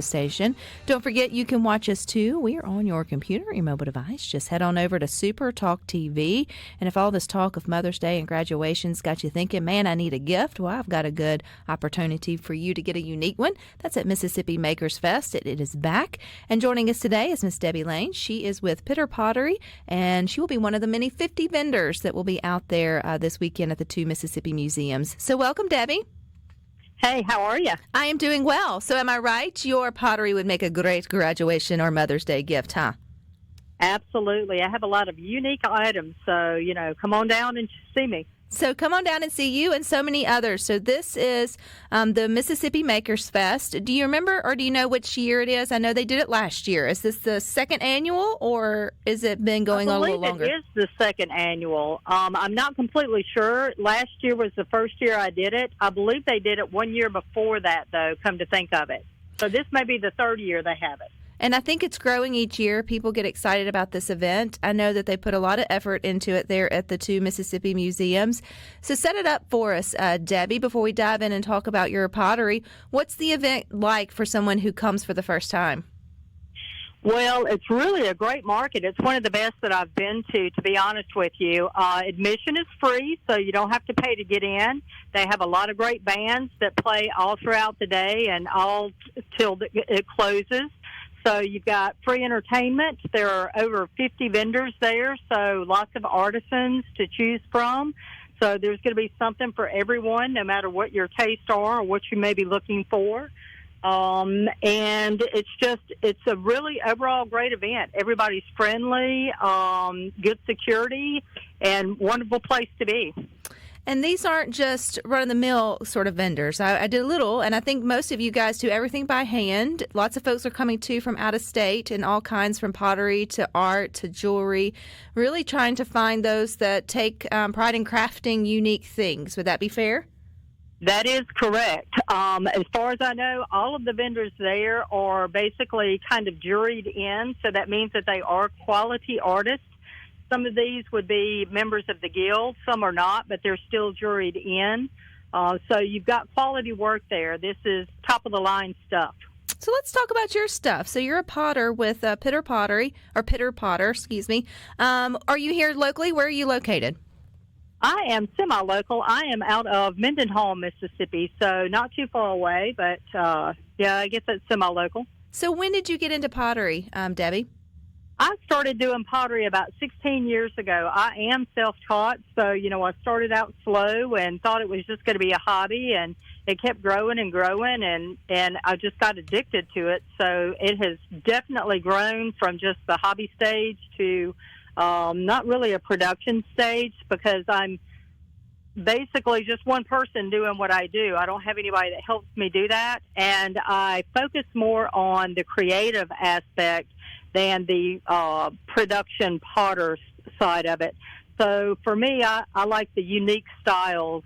station. Don't forget you can watch us too. We are on your computer or your mobile device. Just head on over to SuperTalk TV. And if all this talk of Mother's Day and graduations got you thinking, man, I need a gift, well, I've got a good opportunity for you to get a unique one. That's at Mississippi Makers Fest. It is back. And joining us today is Miss Debi Lane. She is with Pottery, and she will be one of the many 50 vendors that will be out there this weekend at the two Mississippi museums. So welcome, Debi. Hey, how are you? I am doing well. So am I right? Your pottery would make a great graduation or Mother's Day gift, huh? Absolutely. I have a lot of unique items, so, come on down and see me. So come on down and see you and so many others. So this is the Mississippi Makers Fest. Do you remember or do you know which year it is? I know they did it last year. Is this the second annual or has it been going on a little longer? I believe it is the second annual. I'm not completely sure. Last year was the first year I did it. I believe they did it 1 year before that, though, come to think of it. So this may be the third year they have it. And I think it's growing each year. People get excited about this event. I know that they put a lot of effort into it there at the two Mississippi museums. So set it up for us, Debi, before we dive in and talk about your pottery. What's the event like for someone who comes for the first time? Well, it's really a great market. It's one of the best that I've been to be honest with you. Admission is free, so you don't have to pay to get in. They have a lot of great bands that play all throughout the day and all till it closes. So you've got free entertainment. There are over 50 vendors there, so lots of artisans to choose from. So there's going to be something for everyone, no matter what your tastes are or what you may be looking for. And it's a really overall great event. Everybody's friendly, good security, and wonderful place to be. And these aren't just run-of-the-mill sort of vendors. I did a little, and I think most of you guys do everything by hand. Lots of folks are coming, too, from out of state and all kinds, from pottery to art to jewelry, really trying to find those that take pride in crafting unique things. Would that be fair? That is correct. As far as I know, all of the vendors there are basically kind of juried in, so that means that they are quality artists. Some of these would be members of the guild. Some are not, but they're still juried in. So you've got quality work there. This is top-of-the-line stuff. So let's talk about your stuff. So you're a potter with Pitter Potter, excuse me. Are you here locally? Where are you located? I am semi-local. I am out of Mendenhall, Mississippi, so not too far away, but, I guess that's semi-local. So when did you get into pottery, Debi? I started doing pottery about 16 years ago. I am self-taught, so, I started out slow and thought it was just going to be a hobby, and it kept growing and growing, and I just got addicted to it. So it has definitely grown from just the hobby stage to not really a production stage, because I'm basically just one person doing what I do. I don't have anybody that helps me do that, and I focus more on the creative aspect than the production potter side of it. So for me, I like the unique styles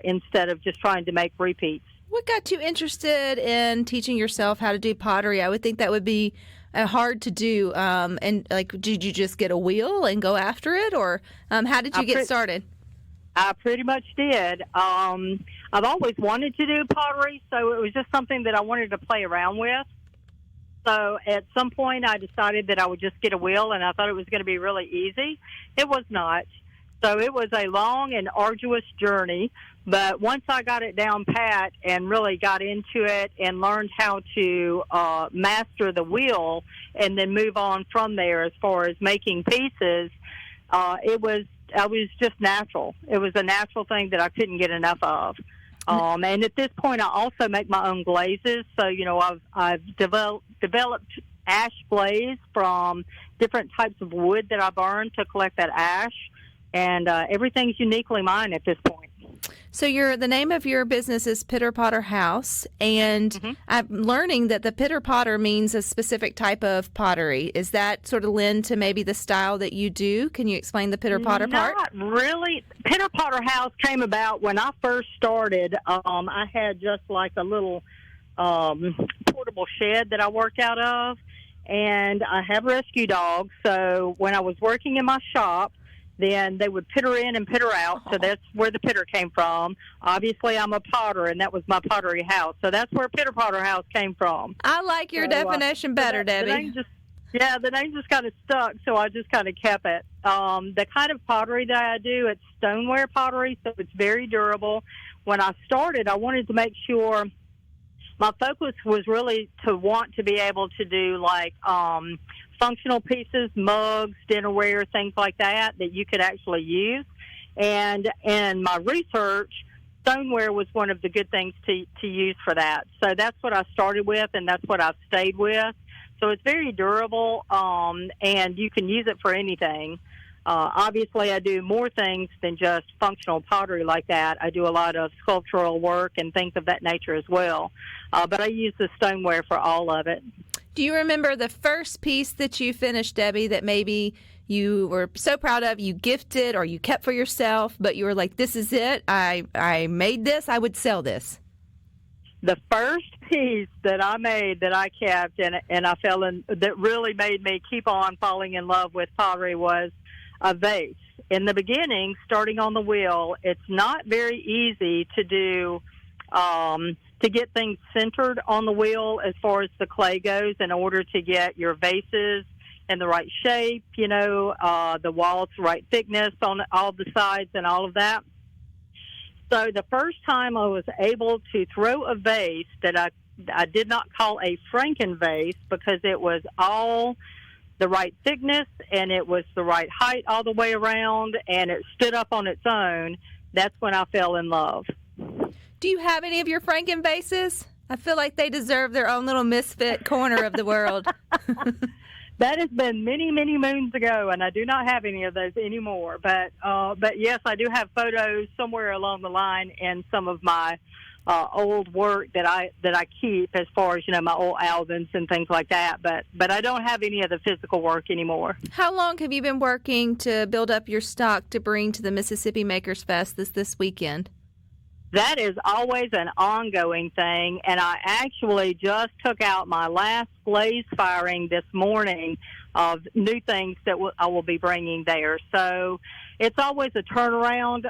instead of just trying to make repeats. What got you interested in teaching yourself how to do pottery? I would think that would be hard to do. Did you just get a wheel and go after it, or how did you get started? I pretty much did. I've always wanted to do pottery, so it was just something that I wanted to play around with. So at some point, I decided that I would just get a wheel, and I thought it was going to be really easy. It was not. So it was a long and arduous journey, but once I got it down pat and really got into it and learned how to master the wheel and then move on from there as far as making pieces, I was just natural. It was a natural thing that I couldn't get enough of. And at this point, I also make my own glazes. So, I've developed ash glaze from different types of wood that I burn to collect that ash. And everything's uniquely mine at this point. So the name of your business is Pitter Potter House, and I'm learning that the Pitter Potter means a specific type of pottery. Is that sort of lend to maybe the style that you do? Can you explain the Pitter Potter part? Not really. Pitter Potter House came about when I first started. I had just like a little portable shed that I worked out of, and I have rescue dogs. So when I was working in my shop, then they would pitter in and pitter out. So that's where the pitter came from. Obviously, I'm a potter, and that was my pottery house. So that's where Pitter Potter House came from. I like your definition better, Debbie. The name just kind of stuck, so I just kind of kept it. The kind of pottery that I do, it's stoneware pottery, so it's very durable. When I started, I wanted to make sure my focus was really to want to be able to do like functional pieces, mugs, dinnerware, things like that you could actually use. And in my research, stoneware was one of the good things to use for that. So that's what I started with, and that's what I've stayed with. So it's very durable, and you can use it for anything. Obviously, I do more things than just functional pottery like that. I do a lot of sculptural work and things of that nature as well. But I use the stoneware for all of it. Do you remember the first piece that you finished, Debbie, that maybe you were so proud of, you gifted or you kept for yourself, but you were like, this is it, I made this, I would sell this? The first piece that I made that I kept and I fell in, that really made me keep on falling in love with pottery was a vase. In the beginning, starting on the wheel, it's not very easy to do, to get things centered on the wheel as far as the clay goes in order to get your vases in the right shape, the walls the right thickness on all the sides and all of that. So the first time I was able to throw a vase that I did not call a Franken vase because it was all the right thickness and it was the right height all the way around and it stood up on its own, that's when I fell in love. Do you have any of your Franken vases? I feel like they deserve their own little misfit corner of the world. That has been many, many moons ago, and I do not have any of those anymore. But yes, I do have photos somewhere along the line in some of my old work that I keep, as far as my old albums and things like that. But I don't have any of the physical work anymore. How long have you been working to build up your stock to bring to the Mississippi Makers Fest this weekend? That is always an ongoing thing, and I actually just took out my last blaze firing this morning of new things that I will be bringing there. So it's always a turnaround.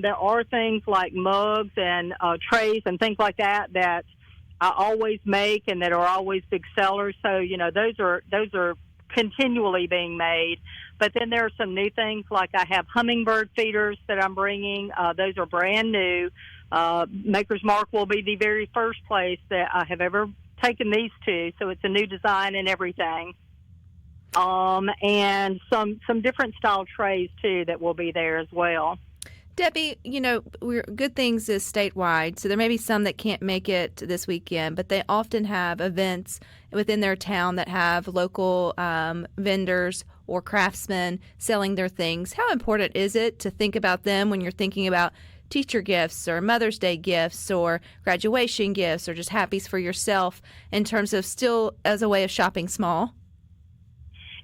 There are things like mugs and trays and things like that I always make and that are always big sellers. So, those are continually being made. But then there are some new things, like I have hummingbird feeders that I'm bringing. Those are brand new. Maker's Mark will be the very first place that I have ever taken these to, so it's a new design and everything. And some different style trays, too, that will be there as well. Debbie, Good Things is statewide, so there may be some that can't make it this weekend, but they often have events within their town that have local vendors or craftsmen selling their things. How important is it to think about them when you're thinking about teacher gifts or Mother's Day gifts or graduation gifts or just happies for yourself in terms of still as a way of shopping small?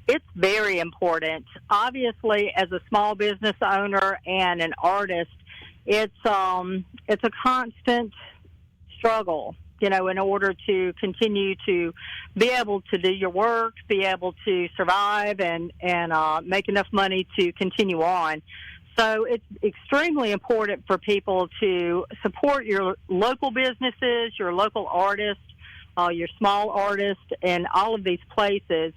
It's very important. Obviously, as a small business owner and an artist, it's a constant struggle, in order to continue to be able to do your work, be able to survive and make enough money to continue on. So it's extremely important for people to support your local businesses, your local artists, your small artists, and all of these places.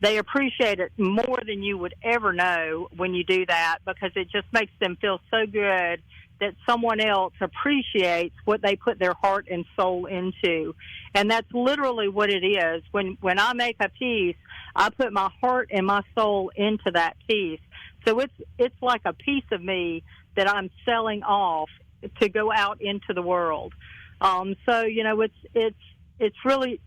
They appreciate it more than you would ever know when you do that, because it just makes them feel so good that someone else appreciates what they put their heart and soul into. And that's literally what it is. When I make a piece, I put my heart and my soul into that piece. So it's like a piece of me that I'm selling off to go out into the world. So it's really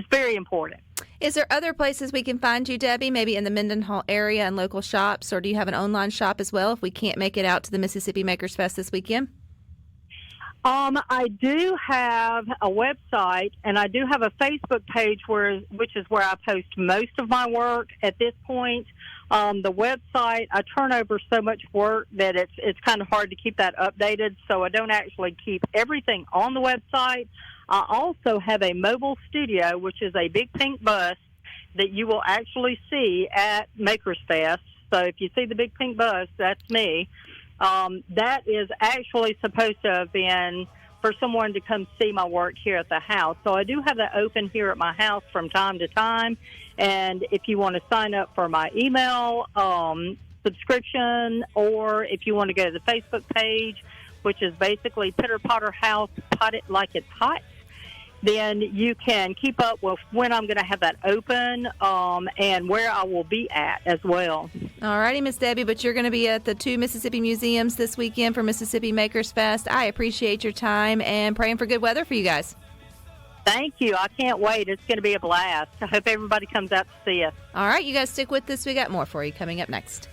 very important. Is there other places we can find you, Debbie, maybe in the Mendenhall area and local shops, or do you have an online shop as well if we can't make it out to the Mississippi Makers Fest this weekend? I do have a website, and I do have a Facebook page which is where I post most of my work at this point. The website, I turn over so much work that it's kind of hard to keep that updated, so I don't actually keep everything on the website. I also have a mobile studio, which is a big pink bus that you will actually see at Makers Fest. So if you see the big pink bus, that's me. That is actually supposed to have been for someone to come see my work here at the house. So I do have that open here at my house from time to time. And if you want to sign up for my email subscription, or if you want to go to the Facebook page, which is basically Pitter Potter House, Pot It Like It's Hot, then you can keep up with when I'm going to have that open and where I will be at as well. All righty, Miss Debbie, but you're going to be at the 2 Mississippi museums this weekend for Mississippi Makers Fest. I appreciate your time and praying for good weather for you guys. Thank you. I can't wait. It's going to be a blast. I hope everybody comes out to see us. All right, you guys stick with this. We got more for you coming up next.